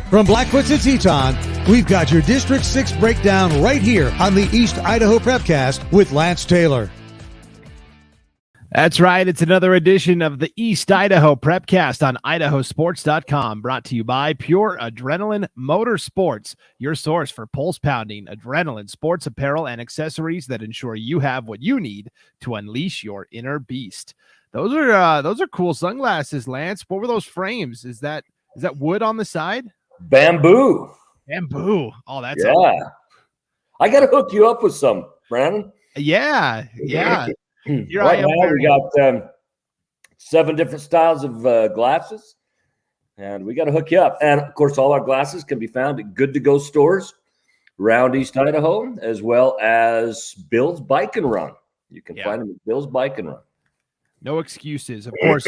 From Blackfoot to Teton, we've got your District 6 breakdown right here on the East Idaho Prepcast with Lance Taylor. That's right. It's another edition of the East Idaho Prepcast on IdahoSports.com, brought to you by Pure Adrenaline Motorsports, your source for pulse-pounding adrenaline sports apparel and accessories that ensure you have what you need to unleash your inner beast. Those are cool sunglasses, Lance. What were those frames? Is that wood on the side? Bamboo. Oh, that's I got to hook you up with some, Brandon. Yeah. Right now we got 7 different styles of glasses, and we got to hook you up. And of course, all our glasses can be found at Good to Go stores around East Idaho, as well as Bill's Bike and Run. You can find them at Bill's Bike and Run. No excuses. Of course,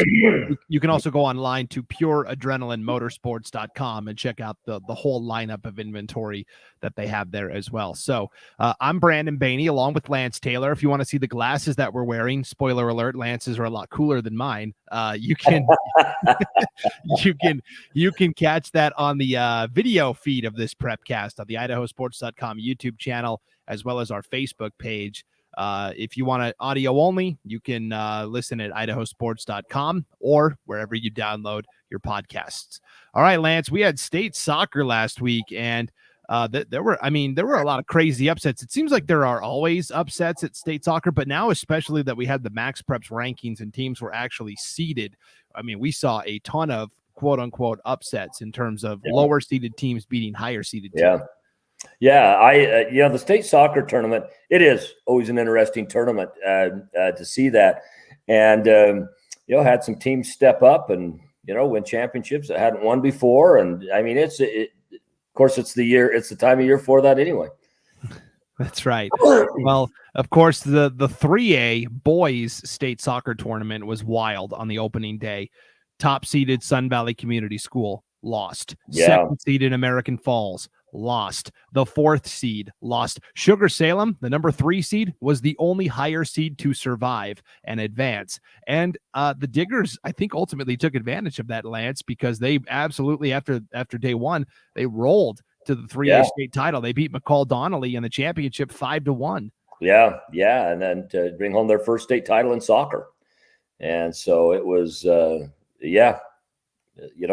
you can also go online to pureadrenalinemotorsports.com and check out the whole lineup of inventory that they have there as well. So I'm Brandon Baney along with Lance Taylor. If you want to see the glasses that we're wearing, spoiler alert, Lance's are a lot cooler than mine. You can you can catch that on the video feed of this Prepcast on the IdahoSports.com YouTube channel, as well as our Facebook page. If you want audio only, you can listen at IdahoSports.com or wherever you download your podcasts. All right, Lance, we had state soccer last week, and there were a lot of crazy upsets. It seems like there are always upsets at state soccer, but now especially that we had the Max Preps rankings and teams were actually seeded. I mean, we saw a ton of quote-unquote upsets in terms of lower-seeded teams beating higher-seeded teams. Yeah, the state soccer tournament, it is always an interesting tournament to see that. And, had some teams step up and, win championships that hadn't won before. And, I mean, of course, it's the time of year for that anyway. That's right. Well, of course, the 3A boys state soccer tournament was wild on the opening day. Top-seeded Sun Valley Community School lost. Second-seeded American Falls lost. The 4th seed lost. Sugar-Salem, the number 3 seed, was the only higher seed to survive and advance. And the Diggers, I think, ultimately took advantage of that, Lance, because they absolutely, after day one, they rolled to the 3A state title. They beat McCall Donnelly in the championship 5-1. Yeah, and then to bring home their first state title in soccer. And so it was,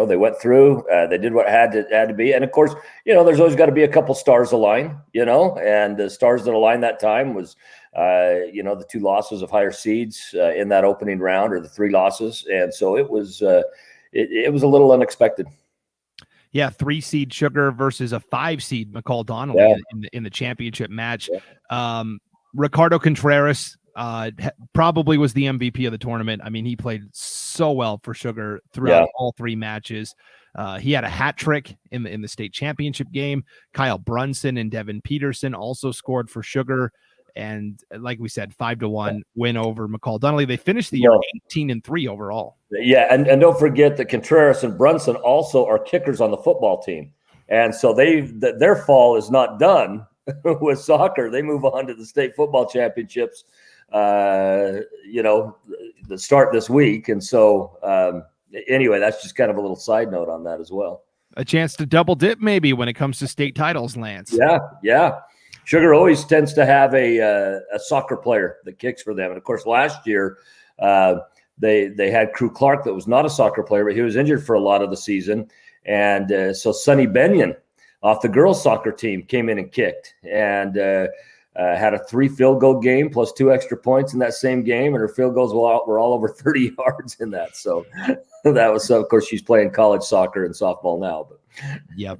they went through, they did what had to be. And of course, there's always got to be a couple stars align, and the stars that aligned that time was, the 2 losses of higher seeds in that opening round, or the 3 losses. And so it was, it was a little unexpected. Yeah. 3 seed Sugar versus a 5 seed McCall Donnelly in the championship match. Yeah. Ricardo Contreras, probably was the MVP of the tournament. I mean, he played so well for Sugar throughout all 3 matches. He had a hat trick in the state championship game. Kyle Brunson and Devin Peterson also scored for Sugar. And like we said, 5-1 win over McCall Donnelly. They finished the year 18-3 overall. Yeah. And don't forget that Contreras and Brunson also are kickers on the football team. And so their fall is not done with soccer. They move on to the state football championships, the start this week. And so anyway, that's just kind of a little side note on that as well. A chance to double dip maybe when it comes to state titles, Lance. Yeah. Sugar always tends to have a soccer player that kicks for them. And of course, last year they had Crew Clark that was not a soccer player, but he was injured for a lot of the season. And so Sonny Benyon off the girls soccer team came in and kicked, and had a 3 field goal game plus 2 extra points in that same game. And her field goals were all over 30 yards in that. So that was, of course, she's playing college soccer and softball now. But yep.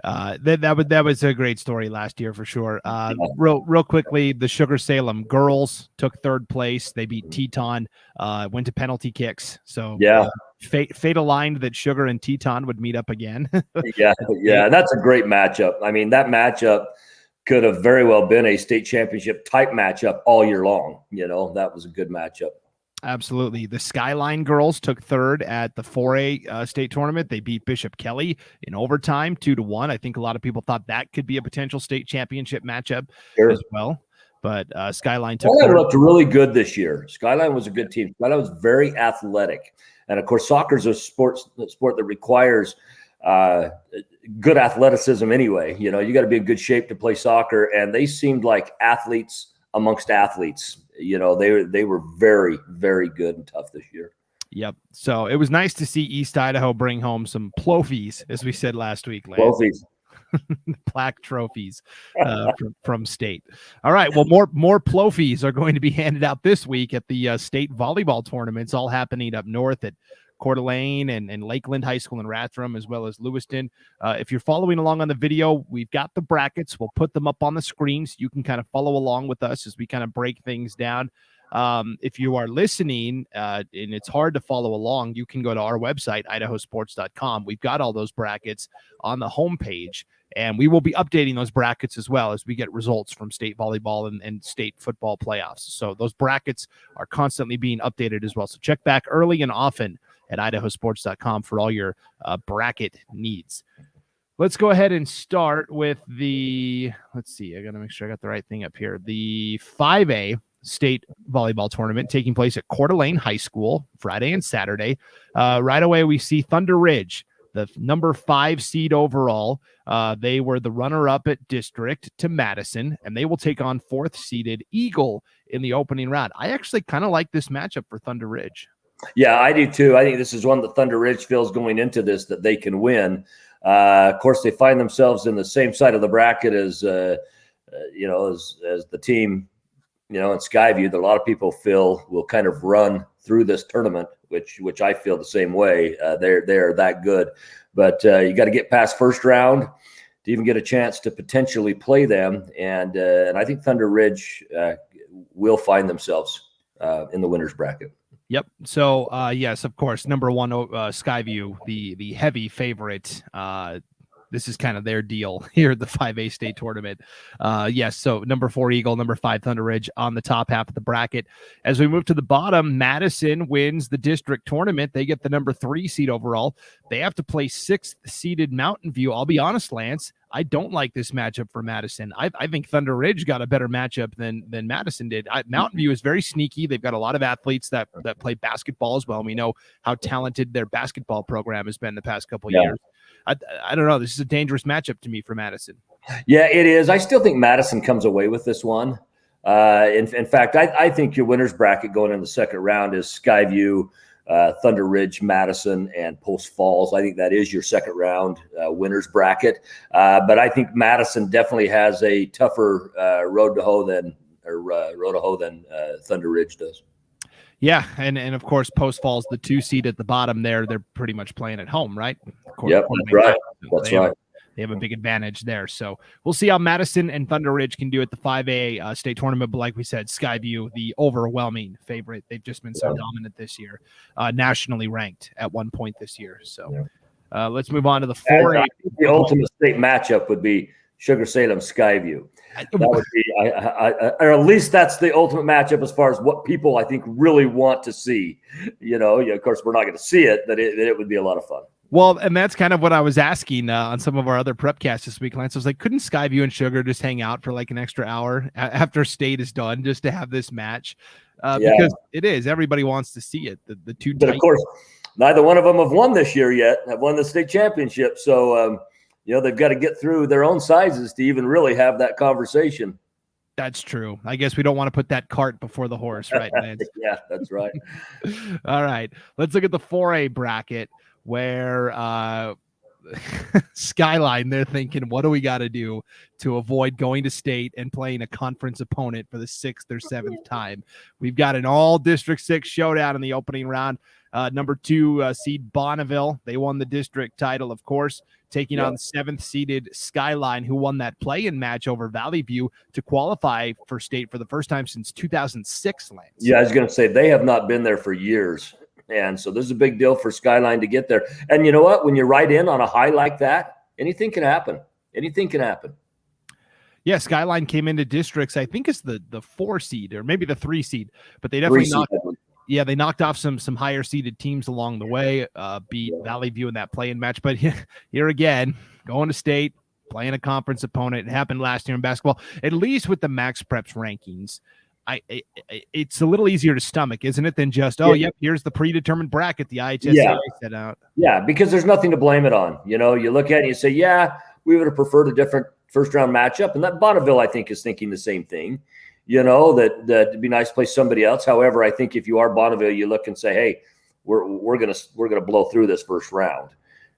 That was a great story last year for sure. Real quickly, the Sugar-Salem girls took 3rd place. They beat Teton, went to penalty kicks. So fate aligned that Sugar and Teton would meet up again. Yeah, that's a great matchup. I mean, that matchup could have very well been a state championship type matchup all year long. That was a good matchup. Absolutely. The Skyline girls took 3rd at the 4A state tournament. They beat Bishop Kelly in overtime 2-1. I think a lot of people thought that could be a potential state championship matchup as well. But Skyline took Skyline looked really good this year. Skyline was a good team. Skyline was very athletic. And of course, soccer is a sport that requires good athleticism anyway. You got to be in good shape to play soccer, and they seemed like athletes amongst athletes. They were very, very good and tough this year. Yep. So it was nice to see East Idaho bring home some plofies, as we said last week. Plofies. Plaque trophies from state. All right. Well, more plofies are going to be handed out this week at the state volleyball tournaments, all happening up north at Coeur d'Alene and Lakeland High School in Rathdrum, as well as Lewiston. If you're following along on the video, we've got the brackets. We'll put them up on the screen so you can kind of follow along with us as we kind of break things down. If you are listening and it's hard to follow along, you can go to our website, IdahoSports.com. We've got all those brackets on the homepage, and we will be updating those brackets as well as we get results from state volleyball and state football playoffs. So those brackets are constantly being updated as well. So check back early and often at IdahoSports.com for all your bracket needs. Let's go ahead and start with let's see, I got to make sure I got the right thing up here. The 5A state volleyball tournament taking place at Coeur d'Alene High School Friday and Saturday. Right away, we see Thunder Ridge, the number 5 seed overall. They were the runner-up at district to Madison, and they will take on 4th seeded Eagle in the opening round. I actually kind of like this matchup for Thunder Ridge. Yeah, I do too. I think this is one that Thunder Ridge feels going into this that they can win. Of course, they find themselves in the same side of the bracket as the team, in Skyview, that a lot of people feel will kind of run through this tournament, which I feel the same way. They're that good, but you got to get past first round to even get a chance to potentially play them. And I think Thunder Ridge will find themselves in the winners bracket. Yep. So, yes, of course, number 1, Skyview, the heavy favorite. This is kind of their deal here at the 5A state tournament. Yes, so number 4 Eagle, number 5 Thunder Ridge on the top half of the bracket. As we move to the bottom, Madison wins the district tournament. They get the number 3 seed overall. They have to play 6th seeded Mountain View. I'll be honest, Lance, I don't like this matchup for Madison. I think Thunder Ridge got a better matchup than Madison did. Mountain View is very sneaky. They've got a lot of athletes that play basketball as well. And we know how talented their basketball program has been the past couple of years. I don't know. This is a dangerous matchup to me for Madison. Yeah, it is. I still think Madison comes away with this one. In fact, I think your winners bracket going in the second round is Skyview, Thunder Ridge, Madison, and Post Falls. I think that is your second round winners bracket. But I think Madison definitely has a tougher road to hoe than Thunder Ridge does. Yeah, and of course, Post Falls, the 2 seed at the bottom there, they're pretty much playing at home, right? Yep, that's right. That's right. They have a big advantage there. So we'll see how Madison and Thunder Ridge can do at the 5A state tournament. But like we said, Skyview, the overwhelming favorite. They've just been so dominant this year, nationally ranked at one point this year. So let's move on to the 4A. The ultimate state matchup would be Sugar-Salem Skyview. That would be, or at least that's the ultimate matchup as far as what people I think really want to see. Of course, we're not going to see it, but it would be a lot of fun. Well, and that's kind of what I was asking on some of our other Prepcasts this week, Lance. I was like, couldn't Skyview and Sugar just hang out for like an extra hour after state is done just to have this match? Because it is. Everybody wants to see it. The two. But of course, neither one of them have won this year yet, have won the state championship. So, they've got to get through their own sizes to even really have that conversation. That's true. I guess we don't want to put that cart before the horse, right, Lance? Yeah, that's right. All right. Let's look at the 4A bracket, where Skyline, they're thinking, what do we got to do to avoid going to state and playing a conference opponent for the 6th or 7th time? We've got an all District 6 showdown in the opening round. Number 2 seed Bonneville, they won the district title, of course, taking on 7th seeded Skyline, who won that play-in match over Valley View to qualify for state for the first time since 2006, Lance. Yeah, I was going to say they have not been there for years. And so this is a big deal for Skyline to get there. And you know what? When you ride in on a high like that, anything can happen. Anything can happen. Yeah, Skyline came into districts, I think it's the 4 seed or maybe the 3 seed, but they definitely they knocked off some higher seeded teams along the way, beat Valley View in that play-in match. But here again, going to state, playing a conference opponent. It happened last year in basketball, at least with the Max Preps rankings. it's a little easier to stomach, isn't it, than just, yep, here's the predetermined bracket the IHSA set out. Yeah, because there's nothing to blame it on. You look at it and you say, yeah, we would have preferred a different first-round matchup. And that Bonneville, I think, is thinking the same thing, that it'd be nice to play somebody else. However, I think if you are Bonneville, you look and say, hey, we're gonna blow through this first round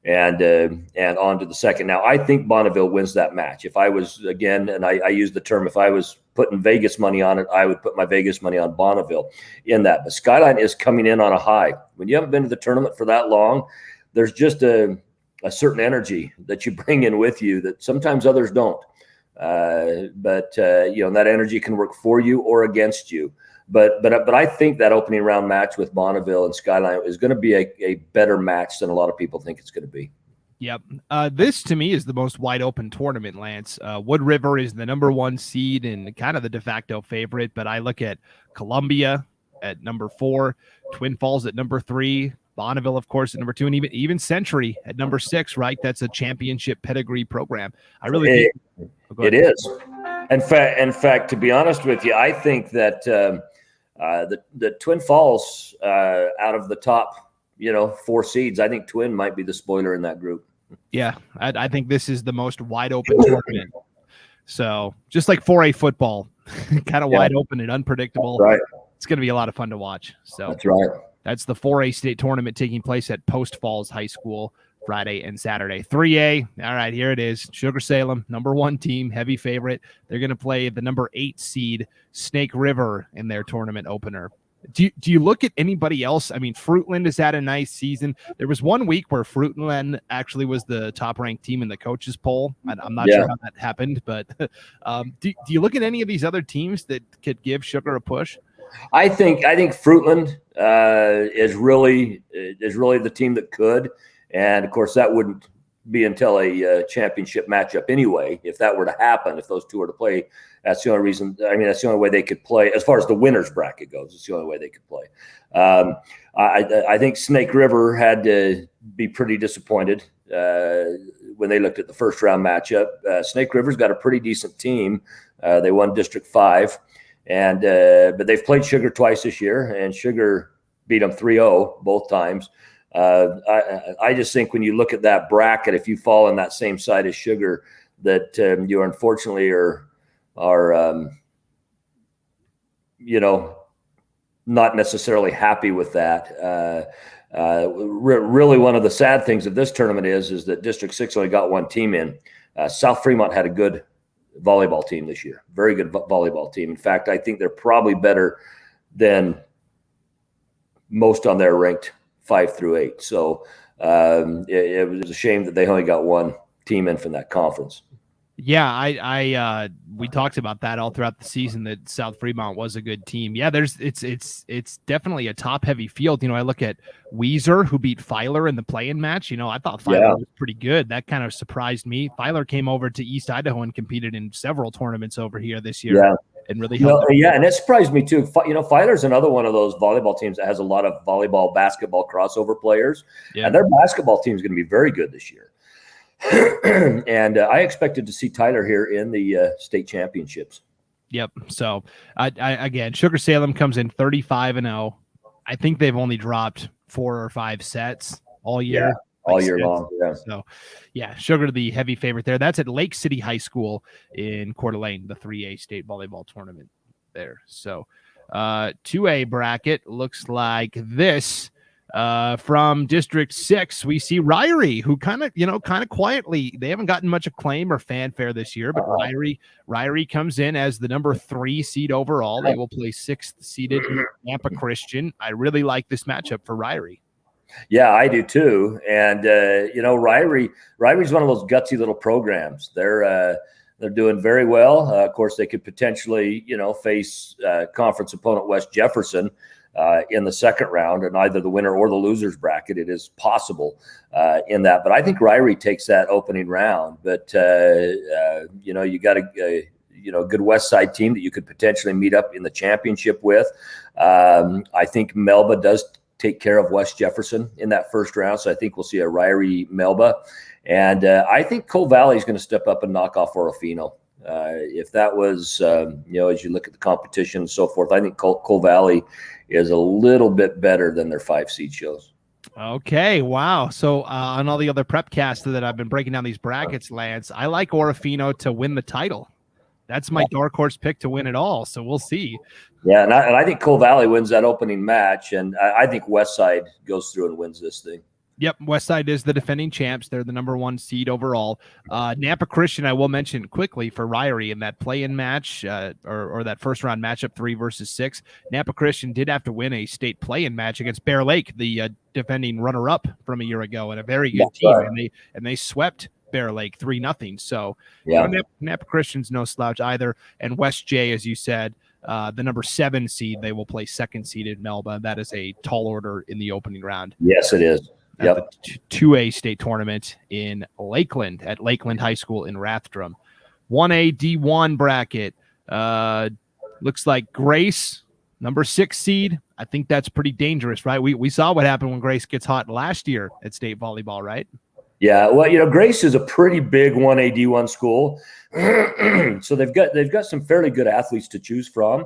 and on to the second. Now, I think Bonneville wins that match. If I was, again, and I use the term, if I was putting Vegas money on it, I would put my Vegas money on Bonneville in that. But Skyline is coming in on a high. When you haven't been to the tournament for that long, there's just a certain energy that you bring in with you that sometimes others don't. But that energy can work for you or against you. But I think that opening round match with Bonneville and Skyline is going to be a better match than a lot of people think it's going to be. Yep. This to me is the most wide open tournament, Lance. Wood River is the number 1 seed and kind of the de facto favorite, but I look at Columbia at number 4, Twin Falls at number 3, Bonneville, of course, at number 2, and even Century at number 6, right? That's a championship pedigree program. I really think it is. In fact, to be honest with you, I think that the Twin Falls, out of the top, 4 seeds, I think Twin might be the spoiler in that group. Yeah, I think this is the most wide open tournament. So just like 4A football, kind of wide open and unpredictable. Right. It's going to be a lot of fun to watch. So that's right. That's the 4A state tournament taking place at Post Falls High School Friday and Saturday. 3A, all right, here it is. Sugar-Salem, number 1 team, heavy favorite. They're going to play the number 8 seed Snake River in their tournament opener. Do you look at anybody else? I mean, Fruitland has had a nice season. There was one week where Fruitland actually was the top-ranked team in the coaches poll. I'm not sure how that happened, but do you look at any of these other teams that could give Sugar a push? I think Fruitland is really the team that could, and of course that wouldn't be until a championship matchup anyway. If that were to happen, if those two were to play, that's the only reason. I mean, that's the only way they could play as far as the winners bracket goes. It's the only way they could play. I think Snake River had to be pretty disappointed when they looked at the first round matchup. Snake River's got a pretty decent team. They won District 5. And but they've played Sugar twice this year, and Sugar beat them 3-0 both times. I just think when you look at that bracket, if you fall on that same side as Sugar, that you unfortunately are not necessarily happy with that. Really, one of the sad things of this tournament is that District 6 only got 1 team in. South Fremont had a good volleyball team this year, very good volleyball team. In fact, I think they're probably better than most on their ranked 5 through 8. So it was a shame that they only got 1 team in from that conference. Yeah, we talked about that all throughout the season, that South Fremont was a good team. Yeah, it's definitely a top heavy field. I look at Weiser, who beat Filer in the play-in match. I thought Filer was pretty good. That kind of surprised me. Filer came over to East Idaho and competed in several tournaments over here this year. Yeah. And really helped. And it surprised me too. Filer's another one of those volleyball teams that has a lot of volleyball basketball crossover players. Yeah. And their basketball team is going to be very good this year. And I expected to see Tyler here in the state championships. Yep. So again, Sugar-Salem comes in 35-0. I think they've only dropped 4 or 5 sets all year. Yeah, all year long. Yeah. So Sugar, the heavy favorite there. That's at Lake City High School in Coeur d'Alene, the 3A state volleyball tournament there. So 2A bracket looks like this. From District 6, we see Ryrie, who kind of quietly, they haven't gotten much acclaim or fanfare this year, but Ryrie comes in as the number 3 seed overall. They will play 6th seeded Nampa Christian. I really like this matchup for Ryrie. Yeah, I do too. And Ryrie's one of those gutsy little programs. They're doing very well. Of course, they could potentially, face conference opponent West Jefferson in the second round, and either the winner or the losers bracket. It is possible in that. But I think Ryrie takes that opening round. But, you got a good West Side team that you could potentially meet up in the championship with. I think Melba does take care of West Jefferson in that first round. So I think we'll see a Ryrie Melba. And I think Coal Valley is going to step up and knock off Orofino. If that was, as you look at the competition and so forth, I think Coal Valley is a little bit better than their 5 seed shows. Okay, wow. So on all the other Prepcasts that I've been breaking down these brackets, Lance, I like Orofino to win the title. That's my dark horse pick to win it all. So we'll see. Yeah, and I think Coal Valley wins that opening match, and I think Westside goes through and wins this thing. Yep, Westside is the defending champs. They're the number 1 seed overall. Nampa Christian, I will mention quickly for Ryrie in that play-in match or that first-round matchup 3 versus 6. Nampa Christian did have to win a state play-in match against Bear Lake, the defending runner-up from a year ago, and a very good team. Right. And they swept Bear Lake 3-0. So Nampa Christian's no slouch either. And West J, as you said, the number 7 seed, they will play 2nd seeded Melba. That is a tall order in the opening round. Yes, it is. At the 2A state tournament in Lakeland at Lakeland High School in Rathdrum. 1A D1 bracket. Looks like Grace, number 6 seed. I think that's pretty dangerous, right? We saw what happened when Grace gets hot last year at state volleyball, right? Yeah, well, Grace is a pretty big 1A D1 school. So they've got some fairly good athletes to choose from.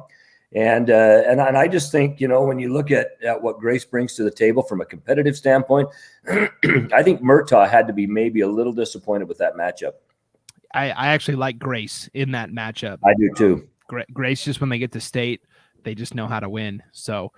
And I just think, when you look at what Grace brings to the table from a competitive standpoint, I think Murtaugh had to be maybe a little disappointed with that matchup. I actually like Grace in that matchup. I do too. Grace, just when they get to state, they just know how to win. So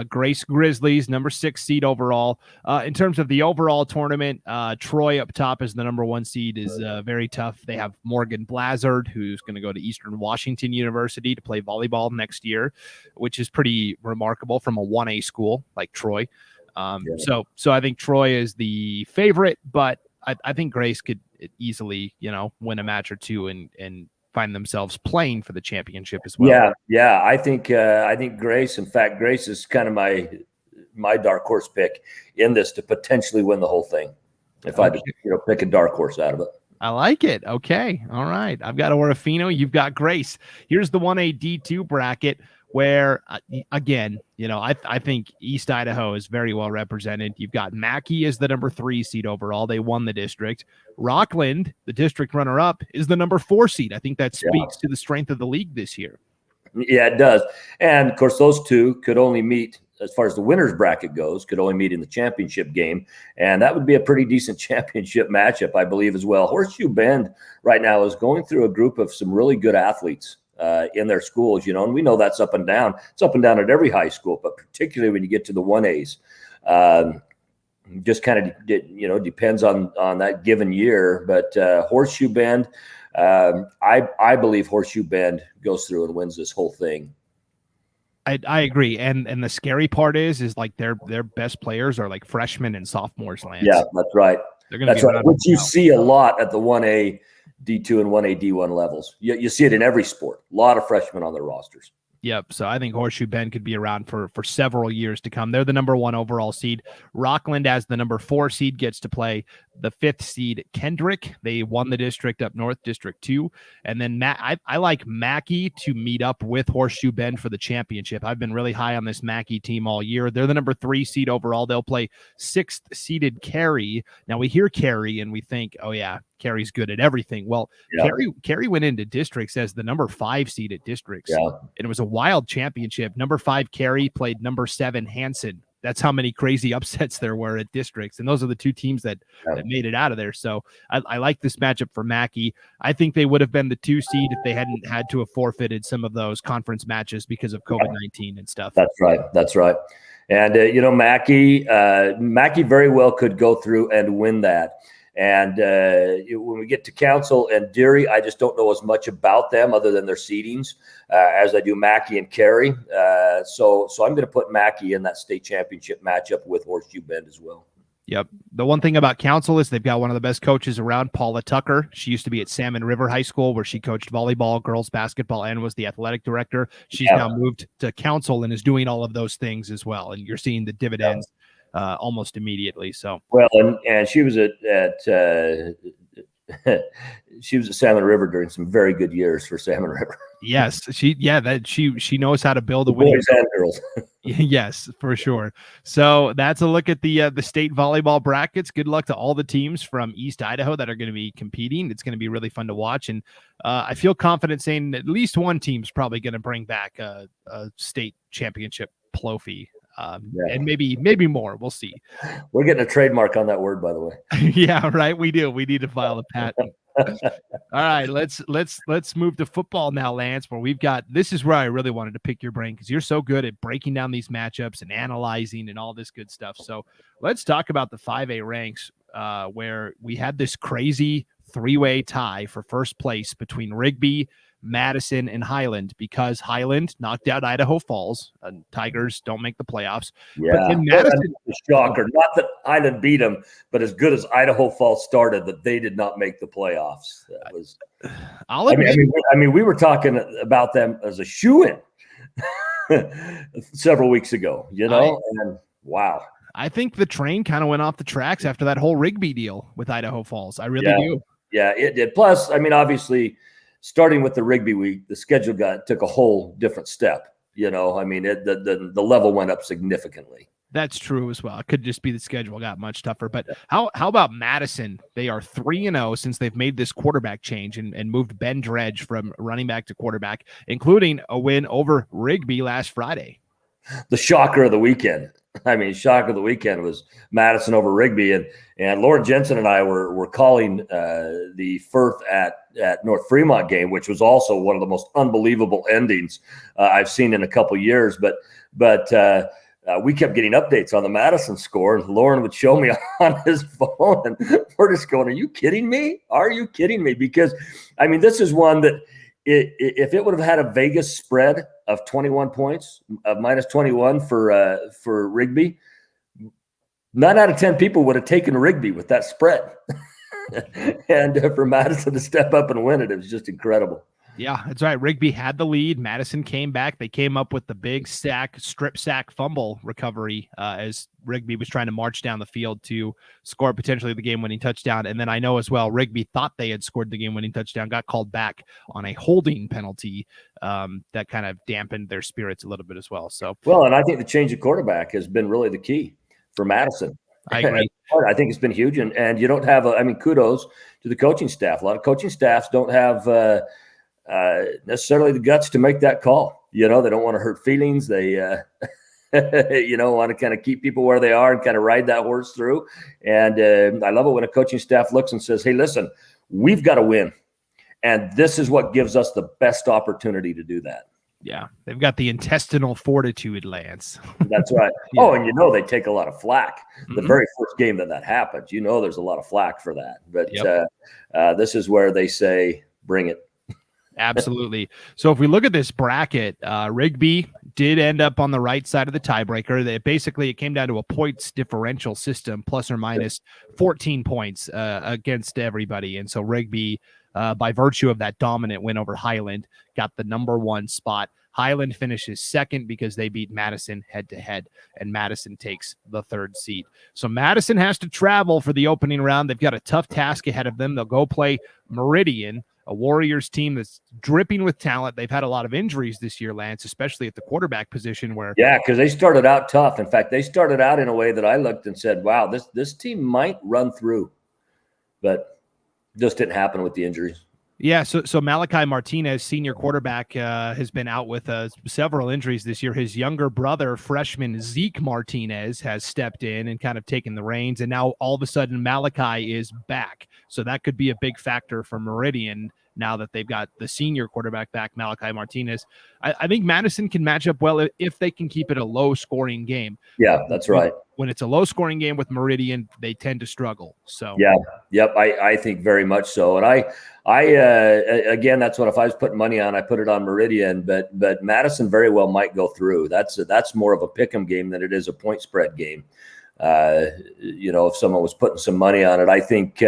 Grace Grizzlies, number 6 seed overall. In terms of the overall tournament, Troy up top as the number 1 seed is very tough. They have Morgan Blazard, who's going to go to Eastern Washington University to play volleyball next year, which is pretty remarkable from a 1A school like Troy. So I think Troy is the favorite, but I think Grace could easily, win a match or two and find themselves playing for the championship as well. Yeah. I think Grace. In fact, Grace is kind of my dark horse pick in this to potentially win the whole thing. If I pick a dark horse out of it. I like it. Okay. All right. I've got Orofino. You've got Grace. Here's the 1A D2 bracket where, again, I think East Idaho is very well represented. You've got Mackey as the number 3 seed overall. They won the district. Rockland, the district runner-up, is the number 4 seed. I think that speaks to the strength of the league this year. Yeah, it does. And, of course, those two could only meet, as far as the winner's bracket goes, could only meet in the championship game. And that would be a pretty decent championship matchup, I believe, as well. Horseshoe Bend right now is going through a group of some really good athletes in their schools, and we know that's up and down. It's up and down at every high school, but particularly when you get to the 1As. Just kind of, depends on that given year. But Horseshoe Bend, I believe Horseshoe Bend goes through and wins this whole thing. I agree, and the scary part is like their best players are like freshmen and sophomores. Lance. Yeah, that's right. That's right. Which you see a lot at the 1A D2 and 1A D1 levels. You see it in every sport. A lot of freshmen on their rosters. Yep. So I think Horseshoe Bend could be around for several years to come. They're the number 1 overall seed. Rockland, as the number 4 seed, gets to play the 5th seed Kendrick. They won the district up north, District 2. And then I like Mackey to meet up with Horseshoe Bend for the championship. I've been really high on this Mackey team all year. They're the number 3 seed overall. They'll play 6th seeded Cary. Now we hear Cary and we think, oh yeah, Cary's good at everything. Well, Cary went into districts as the number 5 seed at districts. Yeah. And it was a wild championship. Number 5 Cary played number 7 Hanson. That's how many crazy upsets there were at districts. And those are the 2 teams that made it out of there. So I like this matchup for Mackey. I think they would have been the 2 seed if they hadn't had to have forfeited some of those conference matches because of COVID-19 and stuff. That's right. And, Mackey very well could go through and win that. And when we get to Council and Deary, I just don't know as much about them other than their seedings as I do Mackey and Cary. So I'm going to put Mackey in that state championship matchup with Horseshoe Bend as well. Yep. The one thing about Council is they've got one of the best coaches around, Paula Tucker. She used to be at Salmon River High School where she coached volleyball, girls basketball, and was the athletic director. She's now moved to Council and is doing all of those things as well. And you're seeing the dividends. Almost immediately. So well, and she was at she was at Salmon River during some very good years for Salmon River. Yes, she knows how to build a winning boys and girls. Yes, for sure. So that's a look at the state volleyball brackets. Good luck to all the teams from East Idaho that are going to be competing. It's going to be really fun to watch, and I feel confident saying at least one team's probably going to bring back a state championship trophy. And maybe more. We'll see. We're getting a trademark on that word, by the way. Yeah, right. We do. We need to file a patent. All right, let's move to football now, Lance, where this is where I really wanted to pick your brain because you're so good at breaking down these matchups and analyzing and all this good stuff. So let's talk about the 5A ranks where we had this crazy 3-way tie for first place between Rigby, Madison, and Highland because Highland knocked out Idaho Falls. Tigers don't make the playoffs. Yeah, but then Madison, shocker. Not that Highland beat them, but as good as Idaho Falls started, that they did not make the playoffs. That was. I'll admit, I mean, we were talking about them as a shoo-in several weeks ago. And wow. I think the train kind of went off the tracks after that whole Rigby deal with Idaho Falls. I really do. Yeah, it did. Plus, I mean, obviously, starting with the Rigby week, the schedule took a whole different step. I mean, the level went up significantly. That's true as well. It could just be the schedule got much tougher. But how about Madison? They are 3-0 since they've made this quarterback change and moved Ben Dredge from running back to quarterback, including a win over Rigby last Friday. The shocker of the weekend. I mean, shock of the weekend was Madison over Rigby, and Lauren Jensen and I were calling the Firth at North Fremont game, which was also one of the most unbelievable endings I've seen in a couple years. But we kept getting updates on the Madison score, and Lauren would show me on his phone, and we're just going, "Are you kidding me? Are you kidding me?" Because I mean, this is one that if it would have had a Vegas spread of 21 points, of minus 21 for Rigby, 9 out of 10 people would have taken Rigby with that spread. And for Madison to step up and win it, it was just incredible. Yeah, that's right. Rigby had the lead. Madison came back. They came up with the big strip sack fumble recovery as Rigby was trying to march down the field to score potentially the game-winning touchdown. And then I know as well, Rigby thought they had scored the game-winning touchdown, got called back on a holding penalty that kind of dampened their spirits a little bit as well. So, well, and I think the change of quarterback has been really the key for Madison. I agree. I think it's been huge. And you don't have, kudos to the coaching staff. A lot of coaching staffs don't have necessarily the guts to make that call. They don't want to hurt feelings. They, want to kind of keep people where they are and kind of ride that horse through. And I love it when a coaching staff looks and says, "Hey, listen, we've got to win. And this is what gives us the best opportunity to do that." Yeah, they've got the intestinal fortitude, Lance. That's right. Yeah. Oh, and they take a lot of flack. The very first game that happens, there's a lot of flack for that. But this is where they say, "Bring it." Absolutely. So if we look at this bracket, Rigby did end up on the right side of the tiebreaker. It came down to a points differential system, plus or minus 14 points against everybody. And so Rigby, by virtue of that dominant win over Highland, got the number 1 spot. Highland finishes second because they beat Madison head-to-head, and Madison takes the 3rd seat. So Madison has to travel for the opening round. They've got a tough task ahead of them. They'll go play Meridian, a Warriors team that's dripping with talent. They've had a lot of injuries this year, Lance, especially at the quarterback position. Because they started out tough. In fact, they started out in a way that I looked and said, "Wow, this team might run through," but just didn't happen with the injuries. Yeah, so Malachi Martinez, senior quarterback, has been out with several injuries this year. His younger brother, freshman Zeke Martinez, has stepped in and kind of taken the reins, and now all of a sudden Malachi is back. So that could be a big factor for Meridian now that they've got the senior quarterback back, Malachi Martinez. I think Madison can match up well if they can keep it a low-scoring game. Yeah, that's right. When it's a low-scoring game with Meridian, they tend to struggle. So I think very much so. And I again, that's what if I was putting money on, I put it on Meridian. But Madison very well might go through. That's more of a pick'em game than it is a point spread game. If someone was putting some money on it, I think.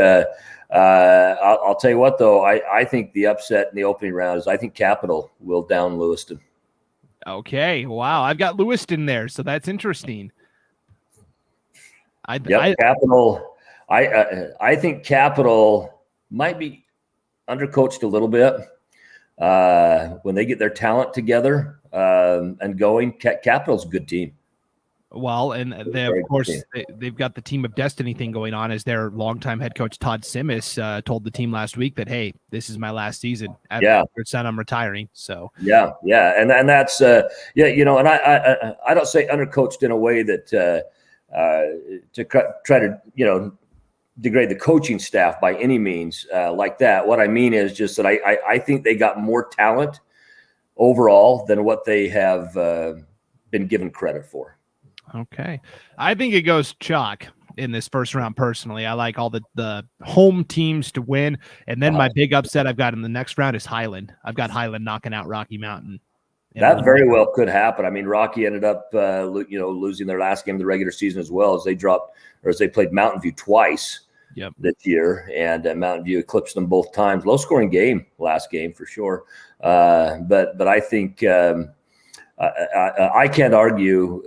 I'll tell you what, though, I think the upset in the opening round is I think Capital will down Lewiston. Okay, wow, I've got Lewiston there, so that's interesting. Capital. I think Capital might be undercoached a little bit. When they get their talent together and going, Capital's a good team. Well, and they've got the team of destiny thing going on, as their longtime head coach Todd Simis told the team last week that, hey, this is my last season. After I'm retiring. So yeah, and that's and I don't say undercoached in a way that to try to degrade the coaching staff by any means like that. What I mean is just that I think they got more talent overall than what they have been given credit for. Okay. I think it goes chalk in this first round personally. I like all the home teams to win. And then my big upset I've got in the next round is Highland. I've got Highland knocking out Rocky Mountain. That very well could happen. I mean, Rocky ended up losing their last game of the regular season, as well as they played Mountain View twice this year, and Mountain View eclipsed them both times. Low scoring game last game for sure. But I think I can't argue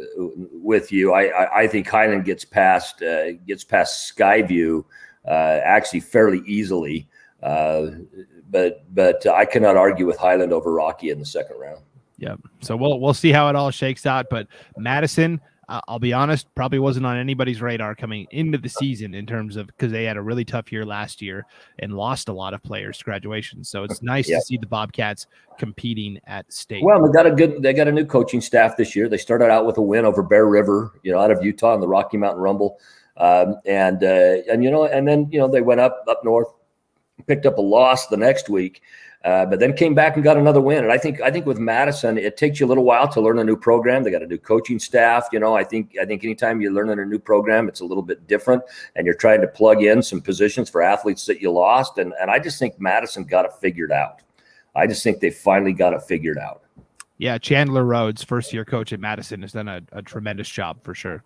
with you. I think Highland gets past Skyview actually fairly easily. But I cannot argue with Highland over Rocky in the second round. Yep. So we'll see how it all shakes out. But Madison, I'll be honest, probably wasn't on anybody's radar coming into the season in terms of, because they had a really tough year last year and lost a lot of players to graduation. So it's nice to see the Bobcats competing at state. Well, they got a new coaching staff this year. They started out with a win over Bear River, out of Utah in the Rocky Mountain Rumble. And then they went up north, picked up a loss the next week. But then came back and got another win. And I think with Madison, it takes you a little while to learn a new program. They got a new coaching staff. I think anytime you're learning a new program, it's a little bit different, and you're trying to plug in some positions for athletes that you lost. And I just think Madison got it figured out. I just think they finally got it figured out. Yeah, Chandler Rhodes, first-year coach at Madison, has done a tremendous job for sure.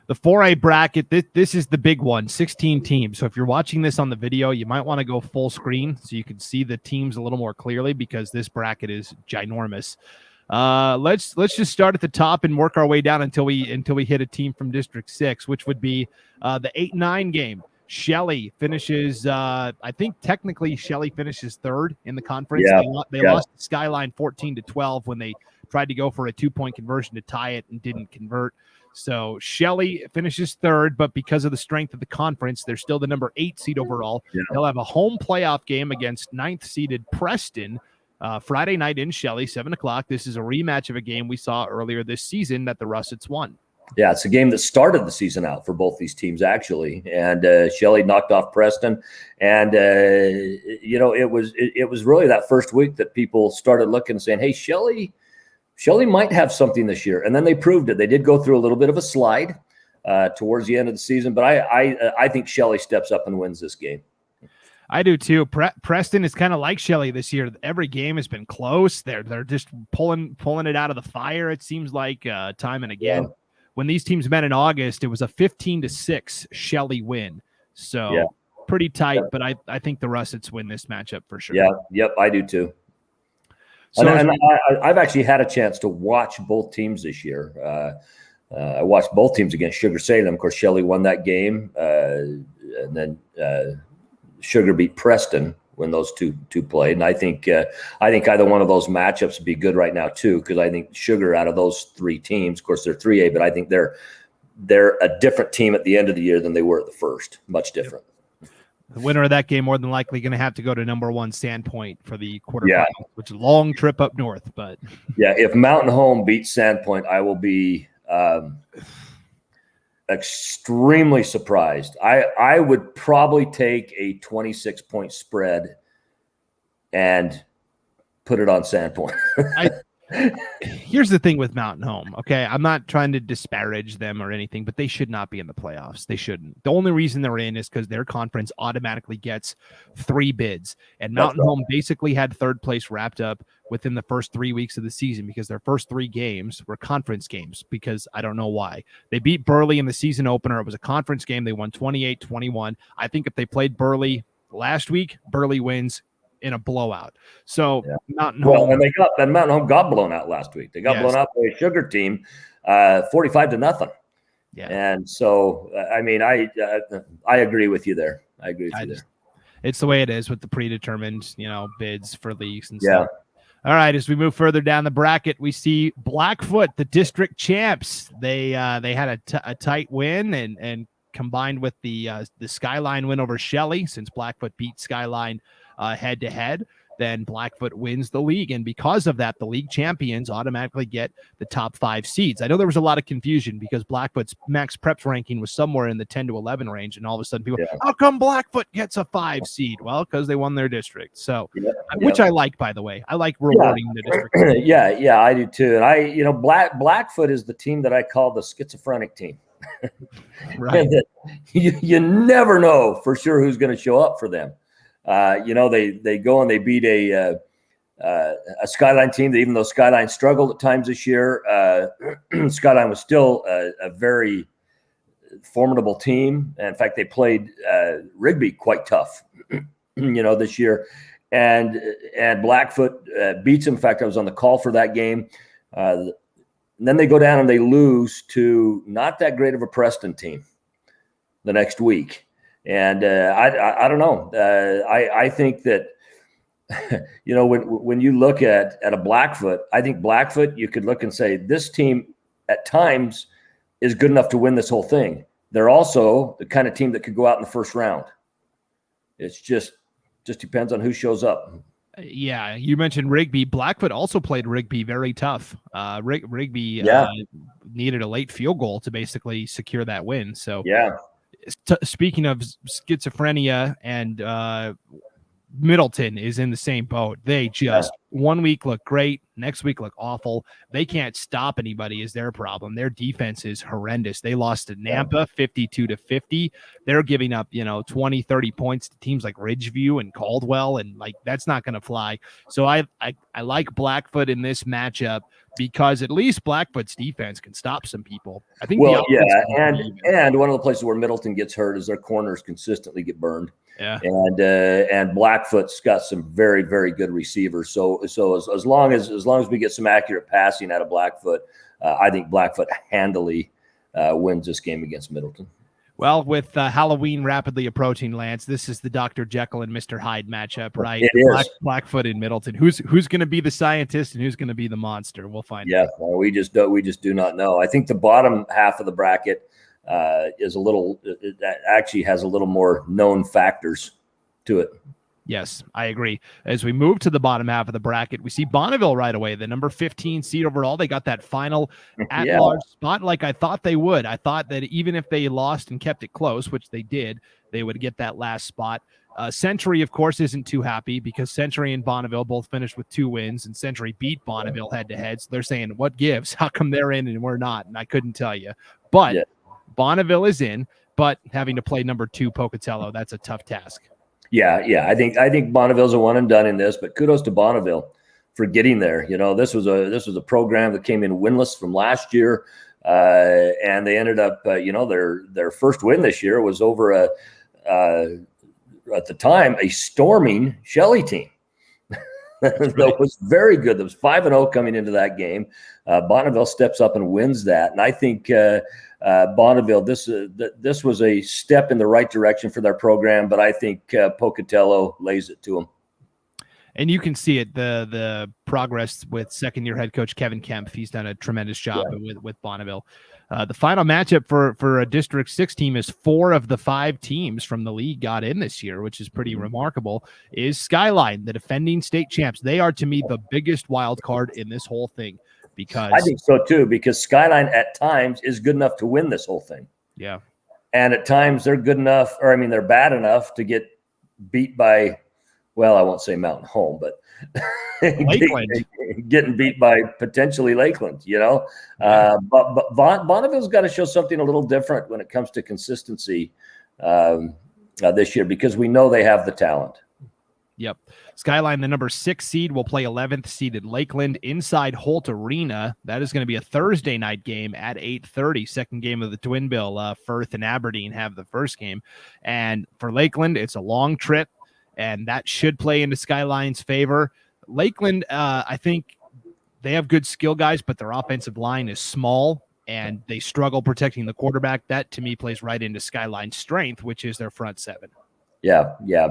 The 4A bracket, this is the big one, 16 teams. So if you're watching this on the video, you might want to go full screen so you can see the teams a little more clearly, because this bracket is ginormous. Let's just start at the top and work our way down until we hit a team from District 6, which would be the 8-9 game. Shelley finishes, I think technically Shelley finishes third in the conference. They lost to Skyline 14-12 when they tried to go for a 2-point conversion to tie it and didn't convert. So Shelley finishes third, but because of the strength of the conference, they're still the number 8 seed overall. Yeah. They'll have a home playoff game against 9th seeded Preston Friday night in Shelley, 7:00. This is a rematch of a game we saw earlier this season that the Russets won. Yeah, it's a game that started the season out for both these teams, actually. And Shelley knocked off Preston. And, it was really that first week that people started looking and saying, hey, Shelley might have something this year. And then they proved it. They did go through a little bit of a slide towards the end of the season. But I think Shelley steps up and wins this game. I do too. Preston is kind of like Shelley this year. Every game has been close. They're just pulling it out of the fire, it seems like, time and again. Yeah. When these teams met in August, it was a 15-6 Shelley win. So pretty tight, but I think the Russets win this matchup for sure. Yeah, yep, I do too. So I've actually had a chance to watch both teams this year. I watched both teams against Sugar-Salem. Of course, Shelley won that game, and then Sugar beat Preston when those two played. And I think either one of those matchups would be good right now too, because I think Sugar, out of those three teams, of course they're 3A, but I think they're a different team at the end of the year than they were at the first. Much different. The winner of that game more than likely going to have to go to number 1 Sandpoint for the quarterfinals, which is a long trip up north. But if Mountain Home beats Sandpoint, I will be extremely surprised. I would probably take a 26-point spread and put it on Sandpoint. Here's the thing with Mountain Home. Okay, I'm not trying to disparage them or anything, but they should not be in the playoffs. They shouldn't. The only reason they're in is because their conference automatically gets 3 bids, and Mountain Home basically had third place wrapped up within the first 3 weeks of the season, because their first 3 games were conference games, because I don't know why. They beat Burley in the season opener. It was a conference game. They won 28-21. I think if they played Burley last week, Burley wins in a blowout. So Mountain Home. Well, and Mountain Home got blown out last week. They got blown out by a Sugar team, 45-0. Yeah. And so, I mean, I agree with you there. It's the way it is with the predetermined, bids for leagues and stuff. All right, as we move further down the bracket, we see Blackfoot, the district champs. They had a tight win and combined with the Skyline win over Shelley, since Blackfoot beat Skyline head to head, then Blackfoot wins the league. And because of that, the league champions automatically get the top 5 seeds. I know there was a lot of confusion because Blackfoot's max preps ranking was somewhere in the 10 to 11 range. And all of a sudden people, how come Blackfoot gets a 5 seed? Well, because they won their district. So, which I like, by the way. I like rewarding the district. Yeah, I do too. And Blackfoot is the team that I call the schizophrenic team. Right. You never know for sure who's going to show up for them. They go and they beat a Skyline team that, even though Skyline struggled at times this year, Skyline was still a very formidable team. And in fact, they played Rigby quite tough, this year. And Blackfoot beats them. In fact, I was on the call for that game. And then they go down and they lose to not that great of a Preston team the next week. And I don't know. I think that, when you look at a Blackfoot, I think Blackfoot, you could look and say this team at times is good enough to win this whole thing. They're also the kind of team that could go out in the first round. It's just depends on who shows up. Yeah, you mentioned Rigby. Blackfoot also played Rigby very tough. Rigby needed a late field goal to basically secure that win. So speaking of schizophrenia, and Middleton is in the same boat. They just 1 week look great, next week look awful. They can't stop anybody is their problem. Their defense is horrendous. They lost to Nampa 52-50. They're giving up, 20, 30 points to teams like Ridgeview and Caldwell, and like that's not going to fly. So I like Blackfoot in this matchup because at least Blackfoot's defense can stop some people. I think. And one of the places where Middleton gets hurt is their corners consistently get burned. Yeah, and Blackfoot's got some very, very good receivers. So as long as we get some accurate passing out of Blackfoot, I think Blackfoot handily wins this game against Middleton. Well, with Halloween rapidly approaching, Lance, this is the Dr. Jekyll and Mr. Hyde matchup, right? It is. Blackfoot and Middleton. Who's going to be the scientist and who's going to be the monster? We'll find out. Well, we just do not know. I think the bottom half of the bracket is it actually has a little more known factors to it. Yes, I agree. As we move to the bottom half of the bracket, we see Bonneville right away, the number 15 seed overall. They got that final at-large spot like I thought they would. I thought that even if they lost and kept it close, which they did, they would get that last spot. Century, of course, isn't too happy because Century and Bonneville both finished with 2 wins, and Century beat Bonneville head-to-head. So they're saying, what gives? How come they're in and we're not? And I couldn't tell you. But Bonneville is in, but having to play number 2 Pocatello, that's a tough task. Yeah. I think Bonneville's a one and done in this, but kudos to Bonneville for getting there. This was a program that came in winless from last year, and they ended up, their first win this year was over at the time a storming Shelley team. That was very good. That was 5-0 coming into that game. Bonneville steps up and wins that, and I think Bonneville, this was a step in the right direction for their program, but I think Pocatello lays it to them. And you can see it, the progress with second-year head coach Kevin Kemp. He's done a tremendous job with Bonneville. The final matchup for a District 6 team is 4 of the 5 teams from the league got in this year, which is pretty remarkable, is Skyline, the defending state champs. They are, to me, the biggest wild card in this whole thing. Because I think so too, because Skyline at times is good enough to win this whole thing. Yeah. And at times they're good enough, they're bad enough to get beat by, well, I won't say Mountain Home, but getting beat by potentially Lakeland, But Bonneville's got to show something a little different when it comes to consistency this year, because we know they have the talent. Yep. Skyline, the number 6 seed, will play 11th seeded Lakeland inside Holt Arena. That is going to be a Thursday night game at 8:30. Second game of the Twin Bill. Firth and Aberdeen have the first game. And for Lakeland, it's a long trip, and that should play into Skyline's favor. Lakeland, I think they have good skill guys, but their offensive line is small, and they struggle protecting the quarterback. That, to me, plays right into Skyline's strength, which is their front 7. Yeah.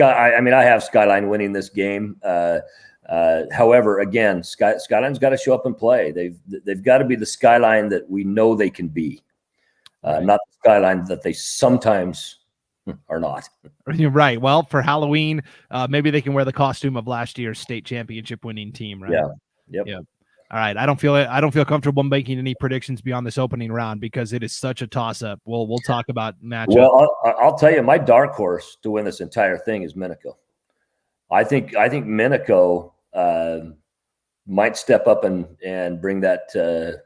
I mean, I have Skyline winning this game. However, again, Skyline's got to show up and play. They've got to be the Skyline that we know they can be, Right. not the Skyline that they sometimes are not. You're right. Well, for Halloween, maybe they can wear the costume of last year's state championship winning team, right? Yeah. Yep. All right. I don't feel comfortable making any predictions beyond this opening round because it is such a toss-up. We'll talk about matchup. Well, I'll tell you, my dark horse to win this entire thing is Minico. I think Minico might step up and bring that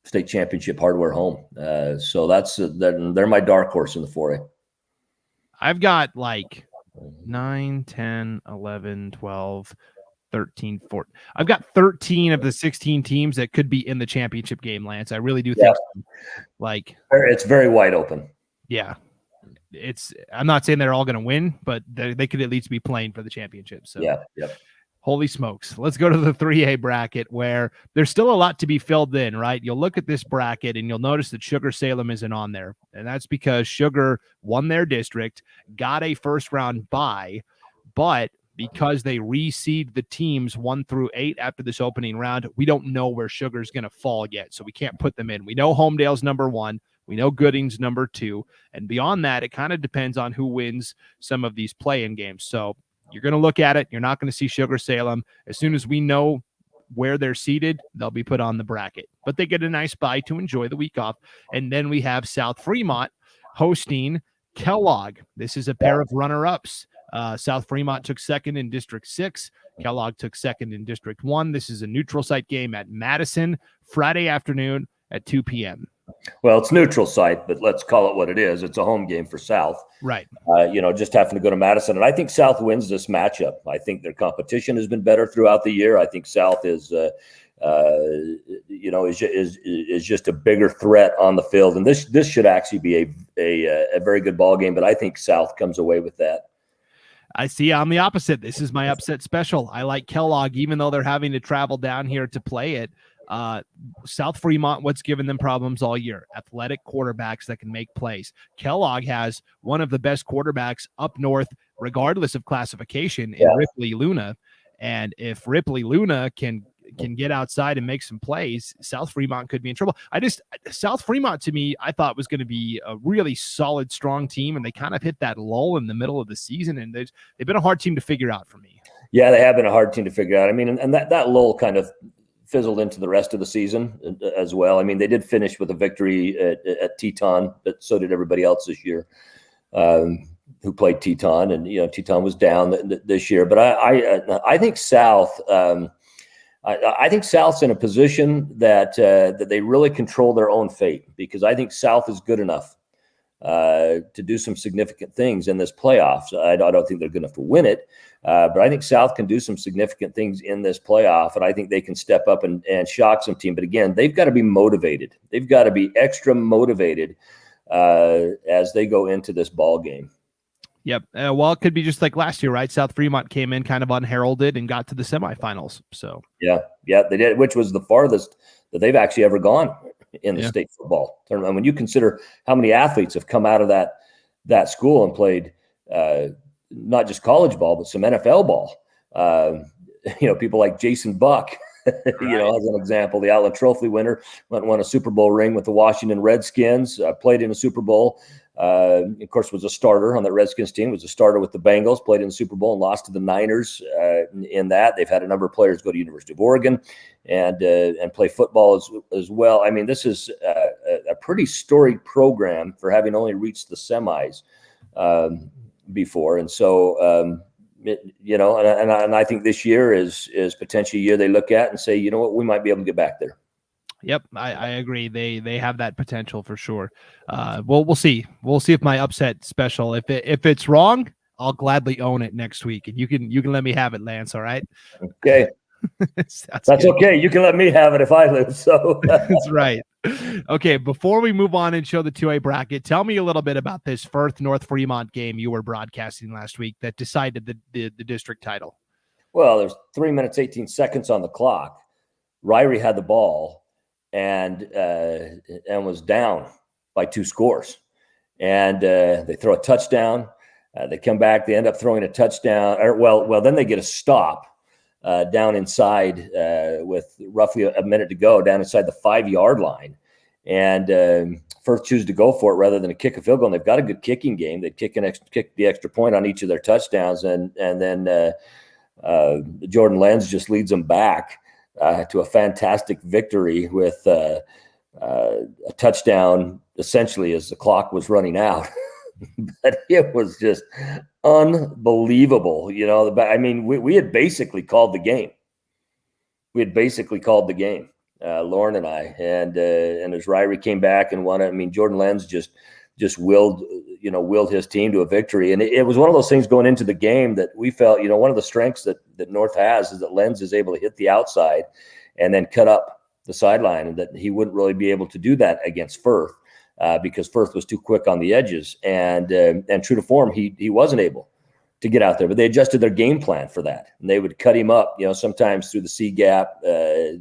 state championship hardware home. So they're my dark horse in the 4A. I've got like 9, 10, 11, 12, 13, 14. I've got 13 of the 16 teams that could be in the championship game, Lance. I really do think like it's very wide open. Yeah. I'm not saying they're all going to win, but they could at least be playing for the championship. So yeah. Holy smokes. Let's go to the 3A bracket where there's still a lot to be filled in, right? You'll look at this bracket and you'll notice that Sugar-Salem isn't on there. And that's because Sugar won their district, got a first round bye, but because they reseed the teams 1 through 8 after this opening round, we don't know where Sugar's going to fall yet. So we can't put them in. We know Homedale's number 1. We know Gooding's number 2. And beyond that, it kind of depends on who wins some of these play-in games. So you're going to look at it. You're not going to see Sugar-Salem. As soon as we know where they're seated, they'll be put on the bracket. But they get a nice bye to enjoy the week off. And then we have South Fremont hosting Kellogg. This is a pair of runner-ups. South Fremont took second in District 6. Kellogg took second in District 1. This is a neutral site game at Madison, Friday afternoon at 2 p.m. Well, it's neutral site, but let's call it what it is. It's a home game for South. Right. Just having to go to Madison. And I think South wins this matchup. I think their competition has been better throughout the year. I think South is just a bigger threat on the field. And this should actually be a very good ball game, but I think South comes away with that. I see I'm the opposite. This is my upset special. I like Kellogg, even though they're having to travel down here to play it. South Fremont, what's given them problems all year? Athletic quarterbacks that can make plays. Kellogg has one of the best quarterbacks up north, regardless of classification, in Ripley Luna. And if Ripley Luna can get outside and make some plays, South Fremont could be in trouble. South Fremont to me, I thought was going to be a really solid, strong team, and they kind of hit that lull in the middle of the season, and they've been a hard team to figure out for me. Yeah, they have been a hard team to figure out. I mean, and that lull kind of fizzled into the rest of the season as well. I mean, they did finish with a victory at Teton, but so did everybody else this year who played Teton, and Teton was down this year. But I think South. I think South's in a position that they really control their own fate, because I think South is good enough to do some significant things in this playoffs. I don't think they're good enough to win it, but I think South can do some significant things in this playoff, and I think they can step up and shock some team. But again, they've got to be motivated. They've got to be extra motivated as they go into this ball game. Yep. Well, it could be just like last year, right? South Fremont came in kind of unheralded and got to the semifinals. So yeah, they did, which was the farthest that they've actually ever gone in the state football tournament. When you consider how many athletes have come out of that school and played not just college ball, but some NFL ball. People like Jason Buck, as an example, the Outland Trophy winner, won a Super Bowl ring with the Washington Redskins, played in a Super Bowl. Of course, was a starter on that Redskins team, was a starter with the Bengals, played in the Super Bowl and lost to the Niners in that. They've had a number of players go to University of Oregon and play football as well. I mean, this is a pretty storied program for having only reached the semis before. And so, and I think this year is potentially a year they look at and say, you know what, we might be able to get back there. Yep, I agree. They have that potential for sure. We'll see. We'll see if my upset special, if it's wrong, I'll gladly own it next week, and you can let me have it, Lance. All right. Okay. That's okay. You can let me have it if I lose. So that's right. Okay. Before we move on and show the 2A bracket, tell me a little bit about this Firth North Fremont game you were broadcasting last week that decided the district title. Well, there's 3 minutes, 18 seconds on the clock. Ryrie had the ball and was down by 2 scores. And they throw a touchdown. They come back, they end up throwing a touchdown, then they get a stop down inside with roughly a minute to go down inside the 5-yard line. And Firth chooses to go for it rather than a kick a field goal. And they've got a good kicking game. They kick the extra point on each of their touchdowns. And then Jordan Lenz just leads them back to a fantastic victory with a touchdown essentially as the clock was running out. But it was just unbelievable. We had basically called the game. Lauren and I, and as Ryrie came back and won it, Jordan Lenz just willed his team to a victory. And it was one of those things going into the game that we felt, one of the strengths that North has is that Lenz is able to hit the outside and then cut up the sideline, and that he wouldn't really be able to do that against Firth because Firth was too quick on the edges. And true to form, he wasn't able to get out there, but they adjusted their game plan for that, and they would cut him up, sometimes through the C gap,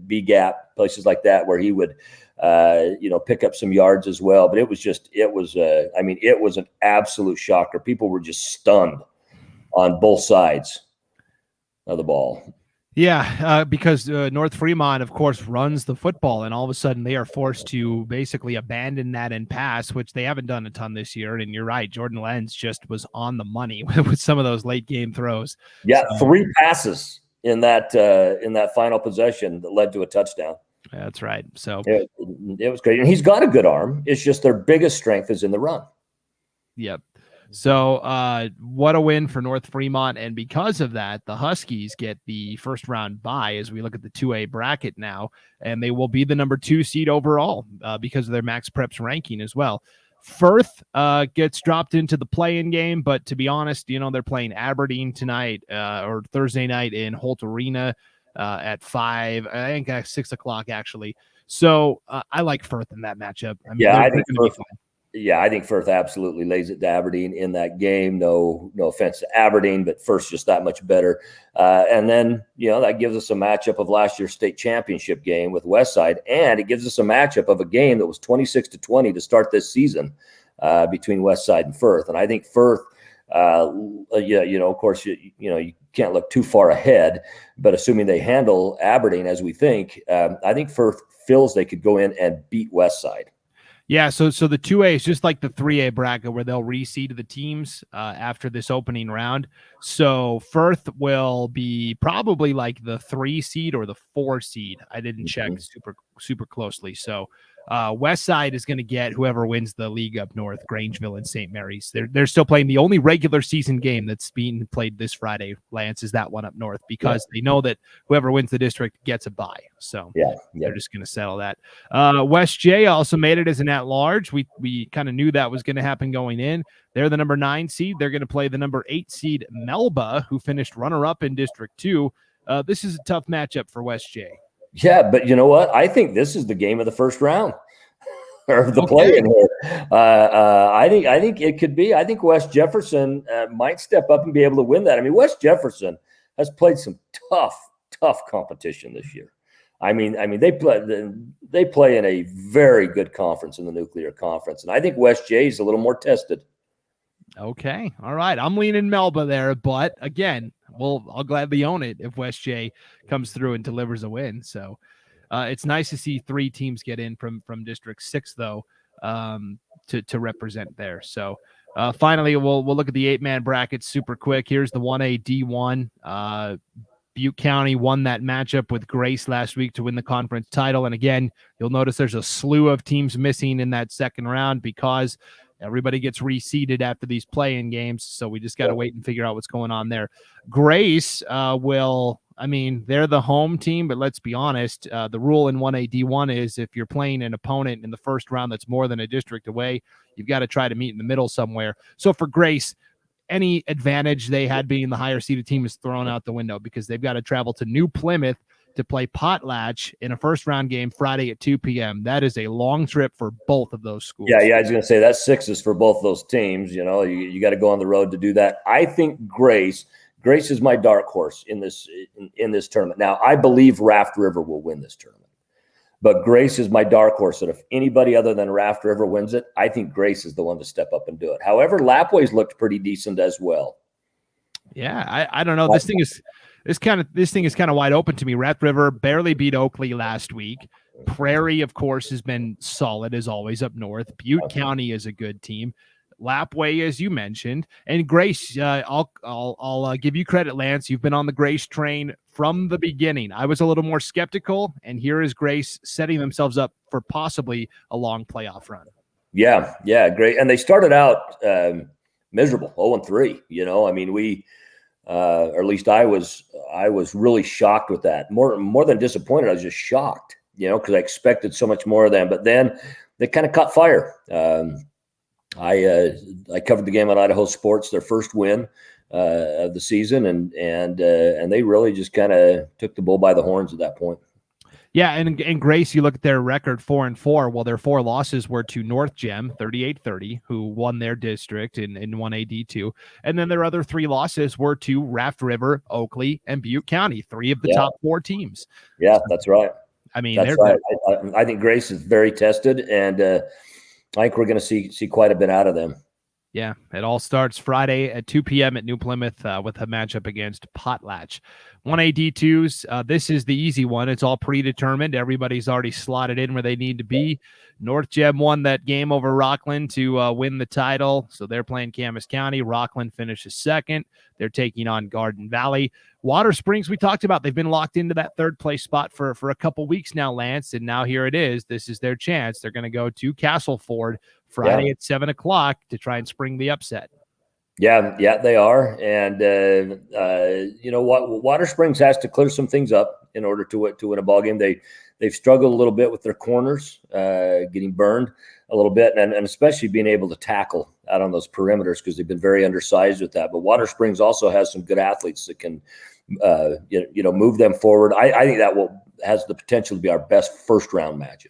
B gap, places like that, where he would, pick up some yards as well. But it was an absolute shocker. People were just stunned on both sides of the ball. Yeah, because North Fremont, of course, runs the football, and all of a sudden they are forced to basically abandon that and pass, which they haven't done a ton this year. And you're right, Jordan Lenz just was on the money with some of those late game throws. Yeah, so, 3 passes in that final possession that led to a touchdown. That's right. So it was great, and he's got a good arm. It's just their biggest strength is in the run. Yep. So what a win for North Fremont. And because of that, the Huskies get the first round bye as we look at the 2A bracket now, and they will be the number 2 seed overall because of their Max Preps ranking as well. Firth gets dropped into the play-in game, but to be honest, they're playing Aberdeen tonight or Thursday night in Holt Arena at 5, I think at 6 o'clock actually. So I like Firth in that matchup. I think Firth absolutely lays it to Aberdeen in that game. No offense to Aberdeen, but Firth's just that much better. And then, that gives us a matchup of last year's state championship game with Westside, and it gives us a matchup of a game that was 26-20 to start this season between Westside and Firth. And I think Firth, of course, you can't look too far ahead, but assuming they handle Aberdeen as we think, I think Firth feels they could go in and beat Westside. Yeah, so the 2A is just like the 3A bracket where they'll reseed the teams after this opening round. So Firth will be probably like the 3 seed or the 4 seed. I didn't check super closely. So Westside is going to get whoever wins the league up north, Grangeville and St. Mary's. They're still playing the only regular season game that's being played this Friday, Lance, is that one up north because they know that whoever wins the district gets a bye. So they're just going to settle that. West J also made it as an at-large. We kind of knew that was going to happen going in. They're the number 9 seed. They're going to play the number 8 seed Melba, who finished runner-up in District 2. This is a tough matchup for West J. Yeah, but you know what? I think this is the game of the first round or the play-in here. I think it could be. I think West Jefferson might step up and be able to win that. West Jefferson has played some tough competition this year. They play in a very good conference in the Nuclear Conference, and I think West J is a little more tested. Okay. All right. I'm leaning Melba there, but again, I'll gladly own it if West J comes through and delivers a win. So it's nice to see 3 teams get in from District 6 though, to represent there. So finally, we'll look at the 8-man bracket super quick. Here's the 1A D1. Butte County won that matchup with Grace last week to win the conference title. And again, you'll notice there's a slew of teams missing in that second round because everybody gets reseeded after these play-in games, so we just got to wait and figure out what's going on there. Grace they're the home team, but let's be honest, the rule in 1A D1 is if you're playing an opponent in the first round that's more than a district away, you've got to try to meet in the middle somewhere. So for Grace, any advantage they had being the higher seeded team is thrown out the window because they've got to travel to New Plymouth to play Potlatch in a first round game Friday at 2 p.m. That is a long trip for both of those schools. Yeah, I was going to say that's 6s for both those teams. You got to go on the road to do that. I think Grace is my dark horse in this tournament. Now, I believe Raft River will win this tournament, But Grace is my dark horse. And if anybody other than Raft River wins it, I think Grace is the one to step up and do it. However, Lapway's looked pretty decent as well. Yeah, I don't know. This thing is kind of wide open to me. Raft River barely beat Oakley last week. Prairie, of course, has been solid as always up north. Butte County is a good team. Lapway, as you mentioned, and Grace. I'll give you credit, Lance. You've been on the Grace train from the beginning. I was a little more skeptical, and here is Grace setting themselves up for possibly a long playoff run. Yeah, great. And they started out miserable, 0-3. You know, I mean, we, or at least I was really shocked with that. More than disappointed, I was just shocked. You know, because I expected so much more of them. But then they kind of caught fire. I covered the game on Idaho Sports, their first win of the season, and they really just kind of took the bull by the horns at that point. Yeah, and Grace, you look at their record 4-4. Well, their 4 losses were to North Gem, 38-30, who won their district in 1AD2. And then their other 3 losses were to Raft River, Oakley, and Butte County, 3 of the top 4 teams. Yeah, that's right. I mean, that's right. I think Grace is very tested, and I think we're going to see quite a bit out of them. Yeah, it all starts Friday at 2 p.m. at New Plymouth with a matchup against Potlatch. 1AD2s, this is the easy one. It's all predetermined. Everybody's already slotted in where they need to be. North Gem won that game over Rockland to win the title, so they're playing Camas County. Rockland finishes second. They're taking on Garden Valley. Water Springs, we talked about, they've been locked into that third place spot for a couple weeks now, Lance, and now here it is. This is their chance. They're going to go to Castleford Friday at 7 o'clock to try and spring the upset. Yeah, they are. And, you know what? Water Springs has to clear some things up in order to win a ball game. They've struggled a little bit with their corners, getting burned a little bit, and especially being able to tackle out on those perimeters because they've been very undersized with that. But Water Springs also has some good athletes that can, move them forward. I think that has the potential to be our best first round matchup.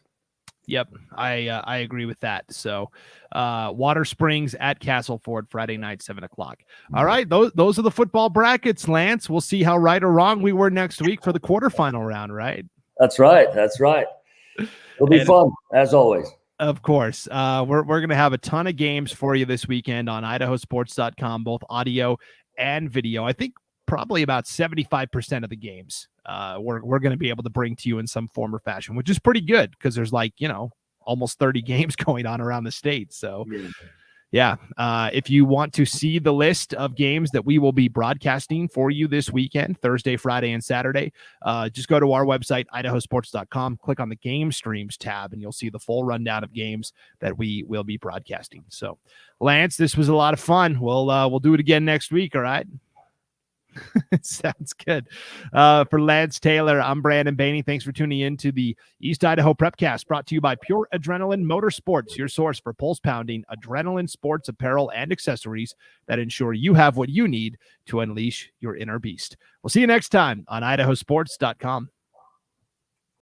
Yep, I agree with that. So, Water Springs at Castleford Friday night, 7 o'clock. All right, those are the football brackets, Lance. We'll see how right or wrong we were next week for the quarterfinal round, right? That's right. It'll be fun as always. Of course, we're going to have a ton of games for you this weekend on IdahoSports.com, both audio and video. I think probably about 75% of the games we're going to be able to bring to you in some form or fashion, which is pretty good because there's almost 30 games going on around the state. So yeah. If you want to see the list of games that we will be broadcasting for you this weekend, Thursday, Friday, and Saturday, just go to our website, IdahoSports.com, click on the Game Streams tab, and you'll see the full rundown of games that we will be broadcasting. So, Lance, this was a lot of fun. We'll do it again next week, all right? Sounds good. For Lance Taylor, I'm Brandon Baney. Thanks for tuning in to the East Idaho Prepcast, brought to you by Pure Adrenaline Motorsports, your source for pulse-pounding adrenaline sports apparel and accessories that ensure you have what you need to unleash your inner beast. We'll see you next time on IdahoSports.com.